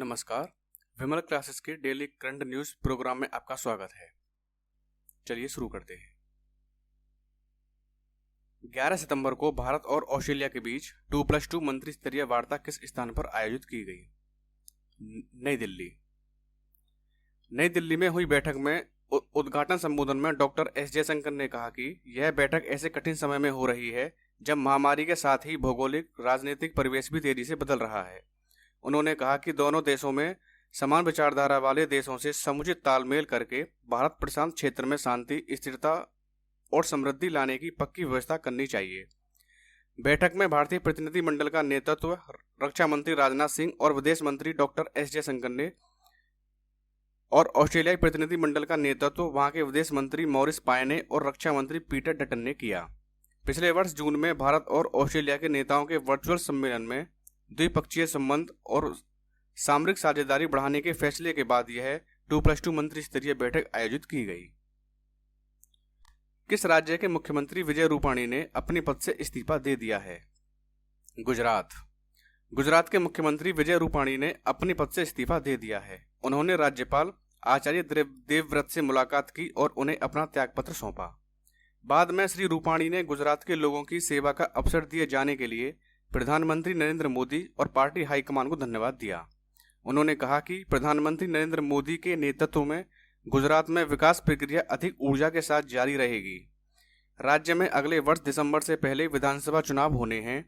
नमस्कार। विमल क्लासेस के daily current news programme में आपका स्वागत है। चलिए शुरू करते हैं। 11 सितंबर को भारत और ऑस्ट्रेलिया के बीच 2+2 मंत्री स्तरीय वार्ता किस स्थान पर आयोजित की गई? नई दिल्ली। नई दिल्ली में हुई बैठक में उद्घाटन संबोधन में डॉक्टर एस जयशंकर ने कहा कि यह बैठक ऐसे कठिन समय में हो रही है जब महामारी के साथ ही भौगोलिक राजनीतिक परिवेश भी तेजी से बदल रहा है। उन्होंने कहा कि दोनों देशों में समान विचारधारा वाले देशों से समुचित तालमेल करके भारत प्रशांत क्षेत्र में शांति, स्थिरता और समृद्धि लाने की पक्की व्यवस्था करनी चाहिए। बैठक में भारतीय प्रतिनिधिमंडल का नेतृत्व रक्षा मंत्री राजनाथ सिंह और विदेश मंत्री डॉक्टर एस जयशंकर ने और ऑस्ट्रेलियाई प्रतिनिधिमंडल का नेतृत्व वहां के विदेश मंत्री मॉरिस पाय ने और रक्षा मंत्री पीटर डटन ने किया। पिछले वर्ष जून में भारत और ऑस्ट्रेलिया के नेताओं के वर्चुअल सम्मेलन में द्विपक्षीय संबंध और सामरिक साझेदारी बढ़ाने के फैसले के बाद यह 2+2 मंत्री स्तरीय बैठक आयोजित की गई। किस राज्य के मुख्यमंत्री विजय रूपाणी ने अपने पद से इस्तीफा दे दिया है? गुजरात। गुजरात के मुख्यमंत्री विजय रूपाणी ने अपने पद से इस्तीफा दे दिया है। उन्होंने राज्यपाल आचार्य देवव्रत से मुलाकात की और उन्हें अपना त्यागपत्र सौंपा। बाद में श्री रूपाणी ने गुजरात के लोगों की सेवा का अवसर दिए जाने के लिए प्रधानमंत्री नरेंद्र मोदी और पार्टी हाईकमान को धन्यवाद दिया। उन्होंने कहा कि प्रधानमंत्री नरेंद्र मोदी के नेतृत्व में गुजरात में विकास प्रक्रिया अधिक ऊर्जा के साथ जारी रहेगी। राज्य में अगले वर्ष दिसंबर से पहले विधानसभा चुनाव होने हैं।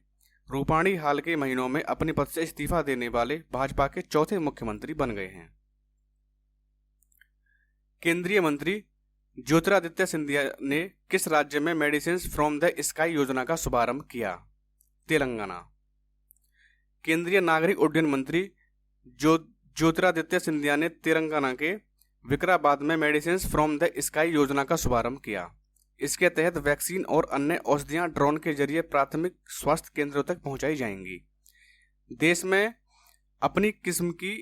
रूपाणी हाल के महीनों में अपने पद से इस्तीफा देने वाले भाजपा के चौथे मुख्यमंत्री बन गए हैं। केंद्रीय मंत्री ज्योतिरादित्य सिंधिया ने किस राज्य में मेडिसिन फ्रॉम द स्काई योजना का शुभारंभ किया? तेलंगाना। केंद्रीय नागरिक उड्डयन मंत्री ज्योतिरादित्य सिंधिया ने तेलंगाना के विकाराबाद में मेडिसिन फ्रॉम द स्काई योजना का शुभारंभ किया। इसके तहत वैक्सीन और अन्य औषधियां ड्रोन के जरिए प्राथमिक स्वास्थ्य केंद्रों तक पहुंचाई जाएंगी। देश में अपनी किस्म की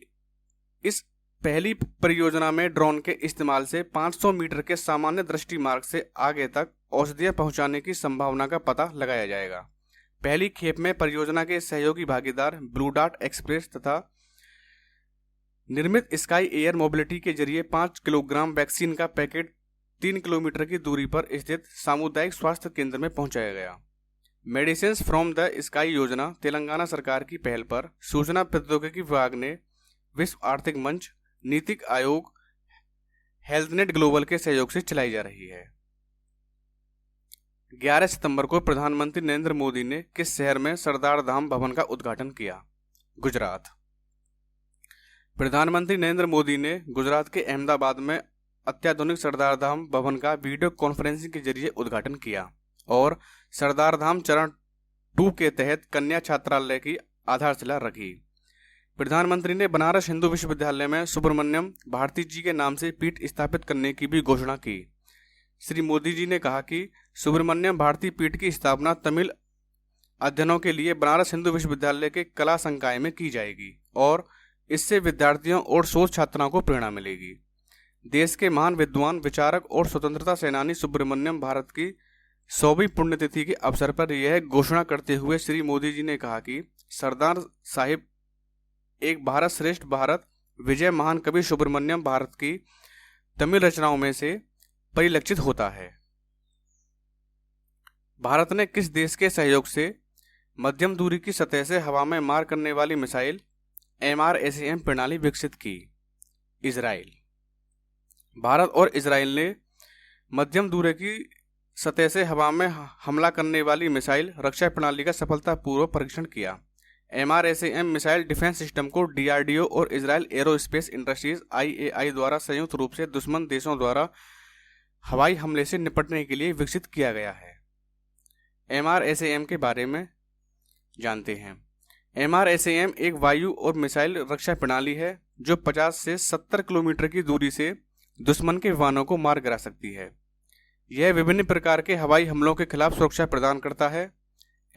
इस पहली परियोजना में ड्रोन के इस्तेमाल से 500 मीटर के सामान्य दृष्टि मार्ग से आगे तक औषधियां पहुंचाने की संभावना का पता लगाया जाएगा। पहली खेप में परियोजना के सहयोगी भागीदार ब्लू डार्ट एक्सप्रेस तथा निर्मित स्काई एयर मोबिलिटी के जरिए 5 किलोग्राम वैक्सीन का पैकेट 3 किलोमीटर की दूरी पर स्थित सामुदायिक स्वास्थ्य केंद्र में पहुंचाया गया। मेडिसिन फ्रॉम द स्काई योजना तेलंगाना सरकार की पहल पर सूचना प्रौद्योगिकी विभाग ने विश्व आर्थिक मंच, नीति आयोग, हेल्थनेट ग्लोबल के सहयोग से चलाई जा रही है। 11 सितंबर को प्रधानमंत्री नरेंद्र मोदी ने किस शहर में सरदार धाम भवन का उद्घाटन किया? गुजरात। प्रधानमंत्री नरेंद्र मोदी ने गुजरात के अहमदाबाद में अत्याधुनिक सरदार धाम भवन का वीडियो कॉन्फ्रेंसिंग के जरिए उद्घाटन किया और सरदार धाम चरण 2 के तहत कन्या छात्रालय की आधारशिला रखी। प्रधानमंत्री ने बनारस हिंदू विश्वविद्यालय में सुब्रमण्यम भारती जी के नाम से पीठ स्थापित करने की भी घोषणा की। श्री मोदी जी ने कहा कि सुब्रमण्यम भारती पीठ की स्थापना तमिल अध्ययनों के लिए बनारस हिंदू विश्वविद्यालय के कला संकाय में की जाएगी और इससे विद्यार्थियों और शोध छात्राओं को प्रेरणा मिलेगी। देश के महान विद्वान, विचारक और स्वतंत्रता सेनानी सुब्रमण्यम भारत की 100वीं पुण्यतिथि के अवसर पर यह घोषणा करते हुए श्री मोदी जी ने कहा कि सरदार साहिब एक भारत श्रेष्ठ भारत विजय महान कवि सुब्रमण्यम भारत की तमिल रचनाओं में से परिलक्षित होता है। भारत ने किस देश के सहयोग से मध्यम दूरी की सतह से हवा में मार करने वाली मिसाइल MRSAM प्रणाली विकसित की? इजराइल। भारत और इजराइल ने मध्यम दूरी की सतह से हवा में हमला करने वाली मिसाइल रक्षा प्रणाली का सफलतापूर्वक परीक्षण किया। MRSAM मिसाइल डिफेंस सिस्टम को DRDO और इजराइल एरोस्पेस इंडस्ट्रीज IAI द्वारा संयुक्त रूप से दुश्मन देशों द्वारा हवाई हमले से निपटने के लिए विकसित किया गया है। MRSAM के बारे में जानते हैं। MRSAM एक वायु और मिसाइल रक्षा प्रणाली है जो 50 से 70 किलोमीटर की दूरी से दुश्मन के विमानों को मार गिरा सकती है। यह विभिन्न प्रकार के हवाई हमलों के खिलाफ सुरक्षा प्रदान करता है।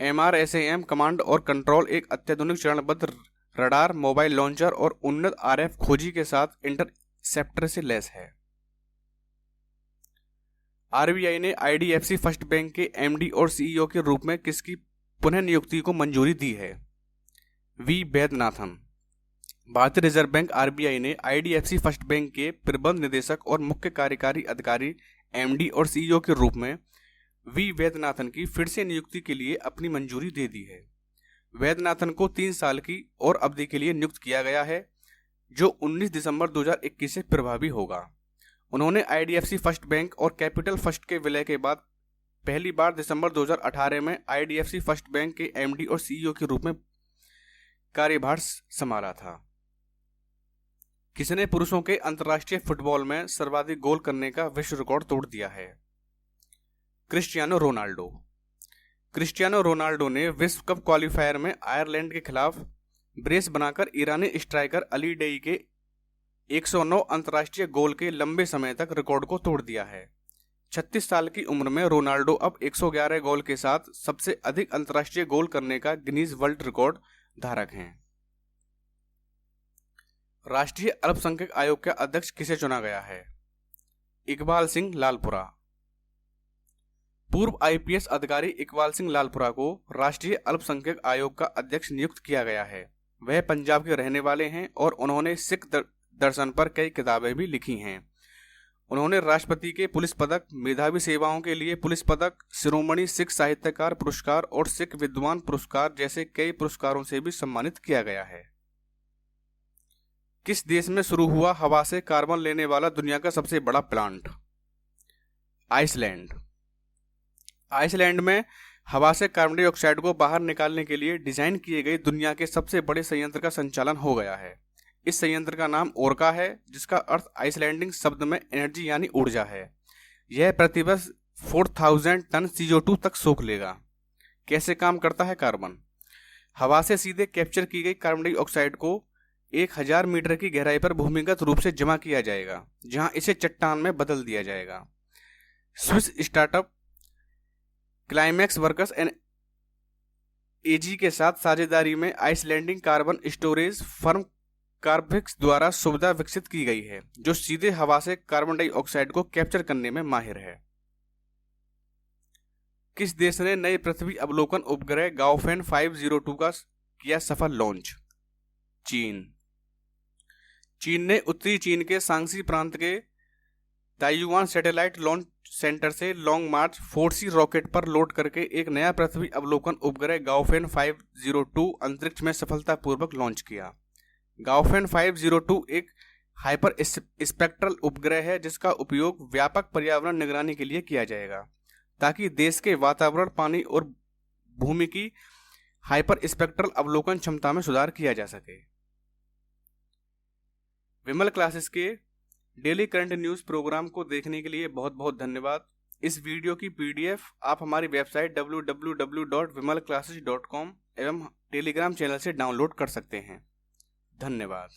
MRSAM कमांड और कंट्रोल एक अत्याधुनिक चरणबद्ध रडार, मोबाइल लॉन्चर और उन्नत RF खोजी के साथ इंटरसेप्टर से लैस है। RBI ने IDFC फर्स्ट बैंक के MD और CEO के रूप में किसकी पुनः नियुक्ति को मंजूरी दी है? वी वैद्यनाथन। भारतीय रिजर्व बैंक आरबीआई ने आईडीएफसी फर्स्ट बैंक के प्रबंध निदेशक और मुख्य कार्यकारी अधिकारी एमडी और सीईओ के रूप में वी वैद्यनाथन की फिर से नियुक्ति के लिए अपनी मंजूरी दे दी है। वैद्यनाथन को 3 साल की और अवधि के लिए नियुक्त किया गया है, जो 19 दिसंबर 2021 से प्रभावी होगा। उन्होंने आईडीएफसी फर्स्ट बैंक और कैपिटल फर्स्ट के विलय के बाद पहली बार दिसंबर 2018 में आईडीएफसी फर्स्ट बैंक के एमडी और सीईओ के रूप में कार्यभार संभाला था। किसने पुरुषों के अंतर्राष्ट्रीय फुटबॉल में सर्वाधिक गोल करने का विश्व रिकॉर्ड तोड़ दिया है? Cristiano Ronaldo. क्रिस्टियानो रोनाल्डो ने विश्व कप क्वालिफायर में आयरलैंड के खिलाफ ब्रेस बनाकर ईरानी स्ट्राइकर अली डेई के 109 अंतर्राष्ट्रीय गोल के लंबे समय तक रिकॉर्ड को तोड़ दिया है। 36 साल की उम्र में रोनाल्डो अब 111 गोल के साथ सबसे अधिक अंतर्राष्ट्रीय गोल करने का गिनीज वर्ल्ड रिकॉर्ड धारक हैं। राष्ट्रीय अल्पसंख्यक आयोग का अध्यक्ष किसे चुना गया है? इकबाल सिंह लालपुरा। पूर्व आईपीएस अधिकारी इकबाल सिंह लालपुरा को राष्ट्रीय अल्पसंख्यक आयोग का अध्यक्ष नियुक्त किया गया है। वह पंजाब के रहने वाले हैं और उन्होंने सिख दर्शन पर कई किताबें भी लिखी हैं। उन्होंने राष्ट्रपति के पुलिस पदक, मेधावी सेवाओं के लिए पुलिस पदक, शिरोमणि सिख साहित्यकार पुरस्कार और सिख विद्वान पुरस्कार जैसे कई पुरस्कारों से भी सम्मानित किया गया है। किस देश में शुरू हुआ हवा से कार्बन लेने वाला दुनिया का सबसे बड़ा प्लांट? आइसलैंड। आइसलैंड में हवा से कार्बन डाइऑक्साइड को बाहर निकालने के लिए डिजाइन किए गए दुनिया के सबसे बड़े संयंत्र का संचालन हो गया है। इस संयंत्र का नाम ओरका है, जिसका अर्थ आइसलैंडिंग शब्द में एनर्जी यानी ऊर्जा है। यह प्रतिवर्ष 4000 टन CO2 तक सोख लेगा। कैसे काम करता है कार्बन? हवा से सीधे कैप्चर की गई कार्बन डाइऑक्साइड को 1000 मीटर की गहराई पर भूमिगत रूप से जमा किया जाएगा, जहां इसे चट्टान में बदल दिया जाएगा। Swiss startup Climeworks and AG के साथ साझेदारी में Icelandic carbon storage firm Carbfix द्वारा सुविधा विकसित की गई है, जो सीधे हवा से कार्बन डाइऑक्साइड को कैप्चर करने में माहिर है। किस देश ने नए पृथ्वी अवलोकन उपग्रह गाओफेन 502 का किया सफल लॉन्च? चीन। चीन ने उत्तरी चीन के सांगसी प्रांत के ताइयुआन सैटेलाइट लॉन्च सेंटर से लॉन्ग मार्च 4C रॉकेट पर लोड करके एक नया पृथ्वी अवलोकन उपग्रह गाओफेन 502 अंतरिक्ष में सफलतापूर्वक लॉन्च किया। गाओफेन 502 एक हाइपर स्पेक्ट्रल उपग्रह है, जिसका उपयोग व्यापक पर्यावरण निगरानी के लिए किया जाएगा, ताकि देश के वातावरण, पानी और भूमि की हाइपर स्पेक्ट्रल अवलोकन क्षमता में सुधार किया जा सके। विमल क्लासेस के डेली करंट न्यूज प्रोग्राम को देखने के लिए बहुत बहुत धन्यवाद। इस वीडियो की PDF आप हमारी वेबसाइट www.vimalclasses.com एवं टेलीग्राम चैनल से डाउनलोड कर सकते हैं। धन्यवाद।